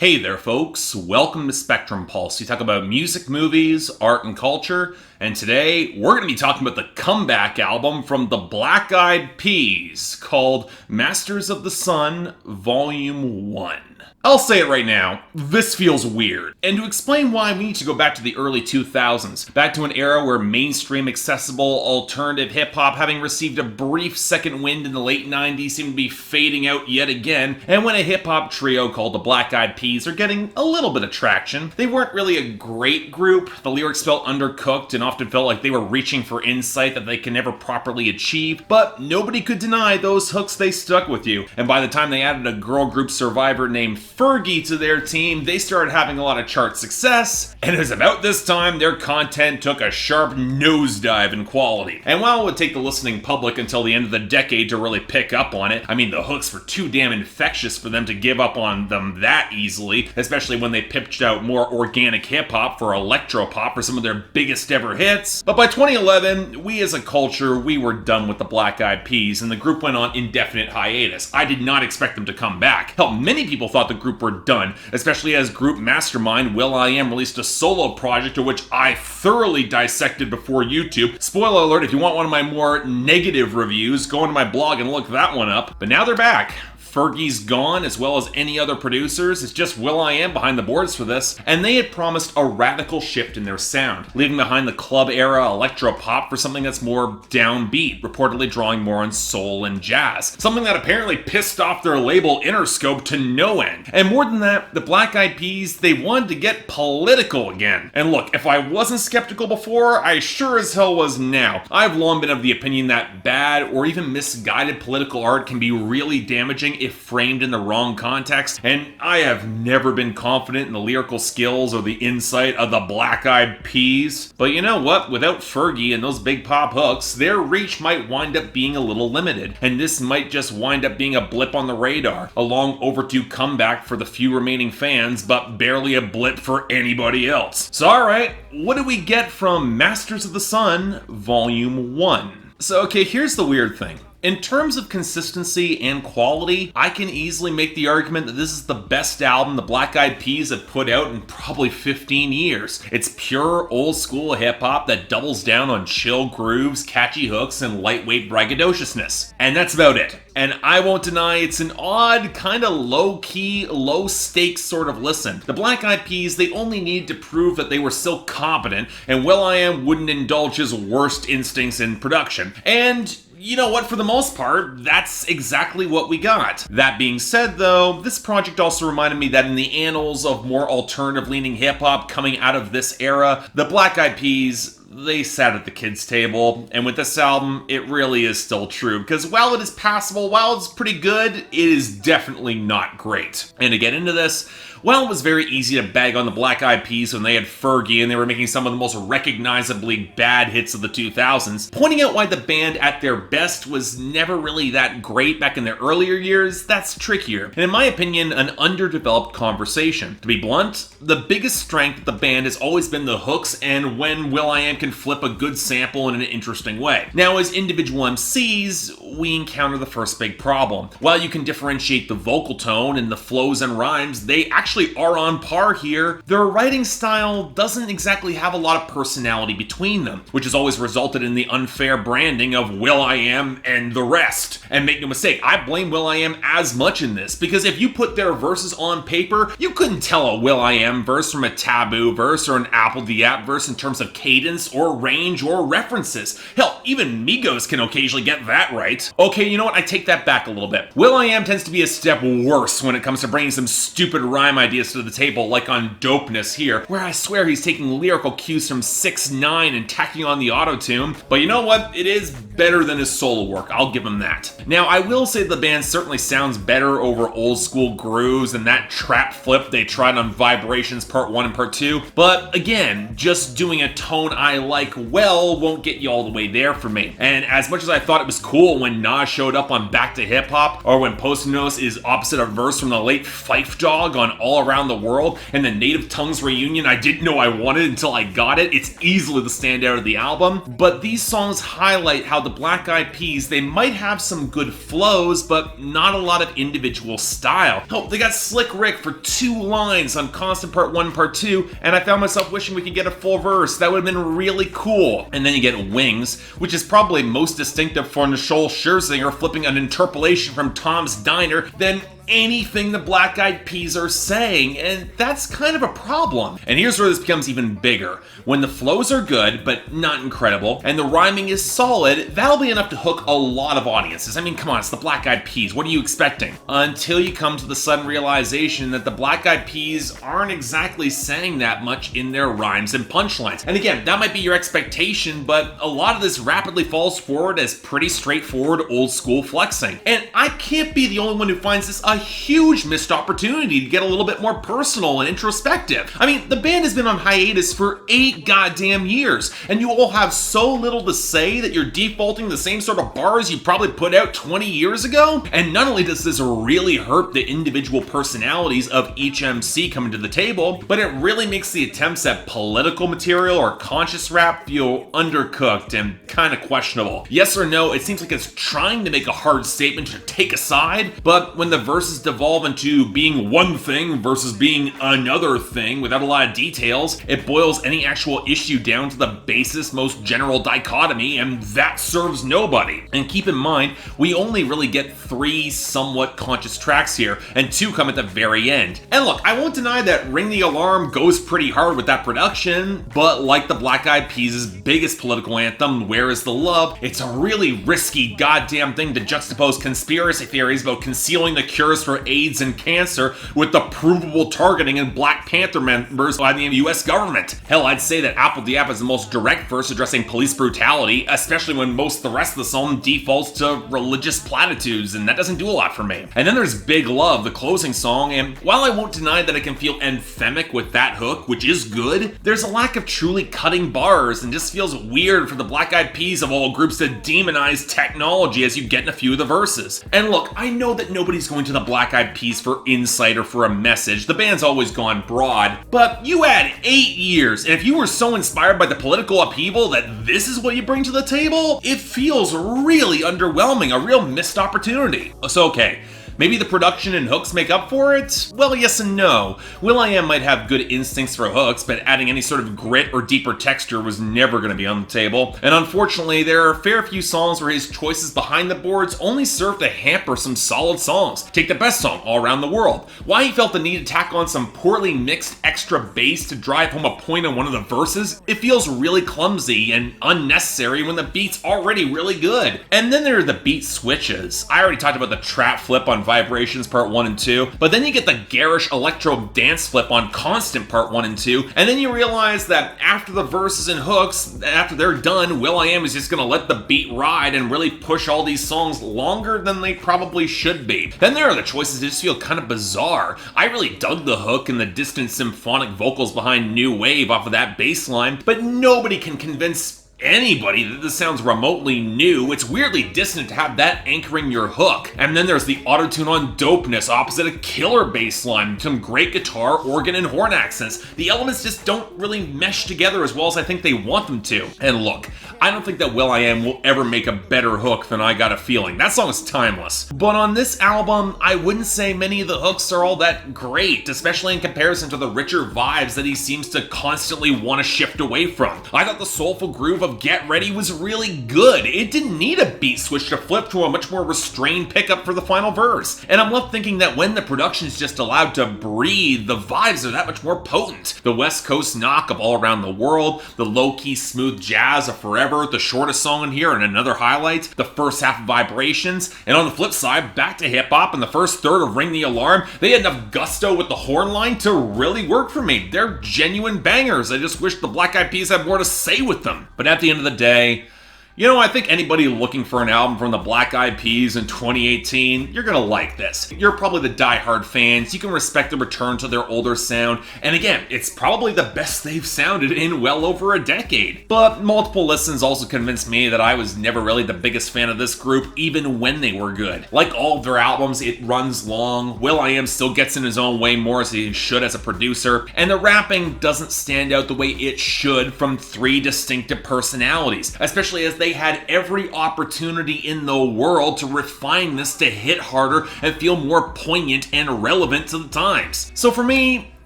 Hey there, folks. Welcome to Spectrum Pulse. We talk about music, movies, art, and culture. And today, we're going to be talking about the comeback album from the Black Eyed Peas called Masters of the Sun, Volume 1. I'll say it right now, this feels weird. And to explain why, we need to go back to the early 2000s, back to an era where mainstream accessible alternative hip-hop, having received a brief second wind in the late 90s, seemed to be fading out yet again, and when a hip-hop trio called the Black Eyed Peas are getting a little bit of traction. They weren't really a great group, the lyrics felt undercooked and often felt like they were reaching for insight that they can never properly achieve, but nobody could deny those hooks they stuck with you, and by the time they added a girl group survivor named Fergie to their team, they started having a lot of chart success, and it was about this time their content took a sharp nosedive in quality. And while it would take the listening public until the end of the decade to really pick up on it, I mean, the hooks were too damn infectious for them to give up on them that easily, especially when they pitched out more organic hip-hop for electropop for some of their biggest ever hits. But by 2011, we as a culture, we were done with the Black Eyed Peas, and the group went on indefinite hiatus. I did not expect them to come back. Hell, many people thought the group were done, especially as group mastermind will.i.am released a solo project to which I thoroughly dissected before YouTube. Spoiler alert, if you want one of my more negative reviews, go into my blog and look that one up. But now they're back. Fergie's gone, as well as any other producers. It's just will.i.am behind the boards for this, and they had promised a radical shift in their sound, leaving behind the club-era electro-pop for something that's more downbeat, reportedly drawing more on soul and jazz, something that apparently pissed off their label Interscope to no end. And more than that, the Black Eyed Peas, they wanted to get political again. And look, if I wasn't skeptical before, I sure as hell was now. I've long been of the opinion that bad or even misguided political art can be really damaging if framed in the wrong context, and I have never been confident in the lyrical skills or the insight of the Black Eyed Peas. But you know what? Without Fergie and those big pop hooks, their reach might wind up being a little limited, and this might just wind up being a blip on the radar, a long overdue comeback for the few remaining fans, but barely a blip for anybody else. So alright, what do we get from Masters of the Sun, Volume 1? So okay, here's the weird thing. In terms of consistency and quality, I can easily make the argument that this is the best album the Black Eyed Peas have put out in probably 15 years. It's pure old school hip hop that doubles down on chill grooves, catchy hooks, and lightweight braggadociousness. And that's about it. And I won't deny it's an odd, kinda low-key, low-stakes sort of listen. The Black Eyed Peas, they only needed to prove that they were still competent, and will.i.am wouldn't indulge his worst instincts in production. And you know what, for the most part, that's exactly what we got. That being said though, this project also reminded me that in the annals of more alternative-leaning hip-hop coming out of this era, the Black Eyed Peas, they sat at the kids' table, and with this album, it really is still true, because while it is passable, while it's pretty good, it is definitely not great. And to get into this, while it was very easy to bag on the Black Eyed Peas when they had Fergie and they were making some of the most recognizably bad hits of the 2000s, pointing out why the band at their best was never really that great back in their earlier years, that's trickier, and in my opinion, an underdeveloped conversation. To be blunt, the biggest strength of the band has always been the hooks and when will.i.am can flip a good sample in an interesting way. Now, as individual MCs, we encounter the first big problem. While you can differentiate the vocal tone and the flows and rhymes, they actually are on par here. Their writing style doesn't exactly have a lot of personality between them, which has always resulted in the unfair branding of will.i.am and the rest. And make no mistake, I blame will.i.am as much in this, because if you put their verses on paper, you couldn't tell a will.i.am verse from a Taboo verse or an Apple App verse in terms of cadence or range or references. Hell, even Migos can occasionally get that right. Okay, you know what? I take that back a little bit. will.i.am tends to be a step worse when it comes to bringing some stupid rhyme ideas to the table, like on Dopeness here, where I swear he's taking lyrical cues from 6ix9ine and tacking on the auto-tune. But you know what? It is better than his solo work, I'll give him that. Now, I will say the band certainly sounds better over old school grooves and that trap flip they tried on Vibrations Part 1 and Part 2, but again, just doing a tone I like well won't get you all the way there for me. And as much as I thought it was cool when Nas showed up on Back to Hip Hop, or when Posdnuos is opposite a verse from the late Phife Dawg on All Around the World, and the Native Tongues reunion I didn't know I wanted until I got it, it's easily the standout of the album. But these songs highlight how the Black Eyed Peas, they might have some good flows, but not a lot of individual style. Oh, they got Slick Rick for 2 lines on Constant Part 1 and Part 2, and I found myself wishing we could get a full verse. That would have been really cool. And then you get Wings, which is probably most distinctive for Nicole Scherzinger flipping an interpolation from Tom's Diner than anything the Black Eyed Peas are saying, and that's kind of a problem. And here's where this becomes even bigger. When the flows are good, but not incredible, and the rhyming is solid, that'll be enough to hook a lot of audiences. I mean, come on, it's the Black Eyed Peas. What are you expecting? Until you come to the sudden realization that the Black Eyed Peas aren't exactly saying that much in their rhymes and punchlines. And again, that might be your expectation, but a lot of this rapidly falls forward as pretty straightforward old school flexing. And I can't be the only one who finds this a huge missed opportunity to get a little bit more personal and introspective. I mean, the band has been on hiatus for 8 goddamn years, and you all have so little to say that you're defaulting the same sort of bars you probably put out 20 years ago? And not only does this really hurt the individual personalities of each MC coming to the table, but it really makes the attempts at political material or conscious rap feel undercooked and kind of questionable. Yes or no, it seems like it's trying to make a hard statement to take a side, but when the verses devolve into being one thing versus being another thing without a lot of details, it boils any actual issue down to the basest, most general dichotomy, and that serves nobody. And keep in mind, we only really get 3 somewhat conscious tracks here, and 2 come at the very end. And look, I won't deny that Ring the Alarm goes pretty hard with that production, but like the Black Eyed Peas' biggest political anthem, Where Is the Love, it's a really risky goddamn thing to juxtapose conspiracy theories about concealing the cures for AIDS and cancer with the provable targeting and Black Panther members by the US government. Hell, I'd say that Apple Diap is the most direct verse addressing police brutality, especially when most of the rest of the song defaults to religious platitudes, and that doesn't do a lot for me. And then there's Big Love, the closing song, and while I won't deny that I can feel anthemic with that hook, which is good, there's a lack of truly cutting bars, and just feels weird for the Black Eyed Peas of all groups to demonize technology as you get in a few of the verses. And look, I know that nobody's going to the Black Eyed Peas for insight or for a message. The band's always gone broad, but you had 8 years, and if you were so inspired by the political upheaval that this is what you bring to the table, it feels really underwhelming, a real missed opportunity. So okay, maybe the production and hooks make up for it? Well, yes and no. will.i.am might have good instincts for hooks, but adding any sort of grit or deeper texture was never going to be on the table. And unfortunately, there are a fair few songs where his choices behind the boards only serve to hamper some solid songs. Take the best song, All Around the World. Why he felt the need to tack on some poorly mixed extra bass to drive home a point on one of the verses? It feels really clumsy and unnecessary when the beat's already really good. And then there are the beat switches. I already talked about the trap flip on Vibrations Part 1 and 2, but then you get the garish electro dance flip on Constant Part 1 and 2, and then you realize that after the verses and hooks, after they're done, will.i.am is just gonna let the beat ride and really push all these songs longer than they probably should be. Then there are the choices that just feel kind of bizarre. I really dug the hook and the distant symphonic vocals behind New Wave off of that bass line, but nobody can convince anybody that this sounds remotely new. It's weirdly dissonant to have that anchoring your hook. And then there's the autotune on Dopeness opposite a killer bass line, some great guitar, organ, and horn accents. The elements just don't really mesh together as well as I think they want them to. And look, I don't think that will.i.am will ever make a better hook than I Got a Feeling. That song is timeless. But on this album, I wouldn't say many of the hooks are all that great, especially in comparison to the richer vibes that he seems to constantly want to shift away from. I thought the soulful groove of Get Ready was really good. It didn't need a beat switch to flip to a much more restrained pickup for the final verse. And I'm left thinking that when the production is just allowed to breathe, the vibes are that much more potent. The West Coast knock of All Around the World, the low-key smooth jazz of Forever, the shortest song in here and another highlight, the first half of Vibrations, and on the flip side, back to hip-hop and the first third of Ring the Alarm, they had enough gusto with the horn line to really work for me. They're genuine bangers. I just wish the Black Eyed Peas had more to say with them. But at the end of the day, you know, I think anybody looking for an album from the Black Eyed Peas in 2018, you're gonna like this. You're probably the die-hard fans, you can respect the return to their older sound, and again, it's probably the best they've sounded in well over a decade. But multiple listens also convinced me that I was never really the biggest fan of this group, even when they were good. Like all of their albums, it runs long, will.i.am still gets in his own way more as he should as a producer, and the rapping doesn't stand out the way it should from 3 distinctive personalities, especially as they had every opportunity in the world to refine this to hit harder and feel more poignant and relevant to the times. So for me,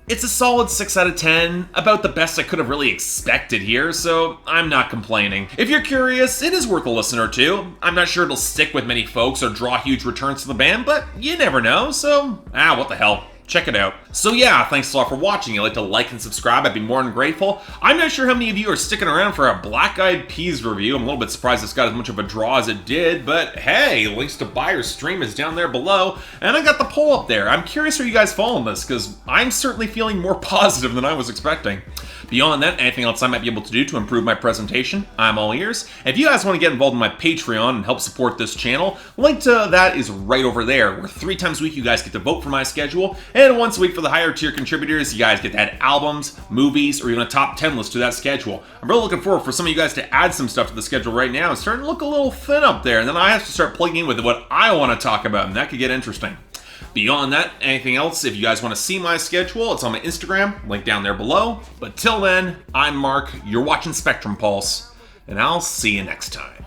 it's a solid 6 out of 10, about the best I could have really expected here, so I'm not complaining. If you're curious, it is worth a listen or two. I'm not sure it'll stick with many folks or draw huge returns to the band, but you never know, so what the hell. Check it out. So yeah, thanks a lot for watching. If you'd like to like and subscribe, I'd be more than grateful. I'm not sure how many of you are sticking around for a Black Eyed Peas review. I'm a little bit surprised it's got as much of a draw as it did, but hey, links to buy or stream is down there below, and I got the poll up there. I'm curious how you guys following this, because I'm certainly feeling more positive than I was expecting. Beyond that, anything else I might be able to do to improve my presentation, I'm all ears. If you guys want to get involved in my Patreon and help support this channel, link to that is right over there, where 3 times a week you guys get to vote for my schedule, and once a week for the higher tier contributors, you guys get to add albums, movies, or even a top 10 list to that schedule. I'm really looking forward for some of you guys to add some stuff to the schedule right now. It's starting to look a little thin up there, and then I have to start plugging in with what I want to talk about, and that could get interesting. Beyond that, anything else, if you guys want to see my schedule, it's on my Instagram, link down there below. But till then, I'm Mark, you're watching Spectrum Pulse, and I'll see you next time.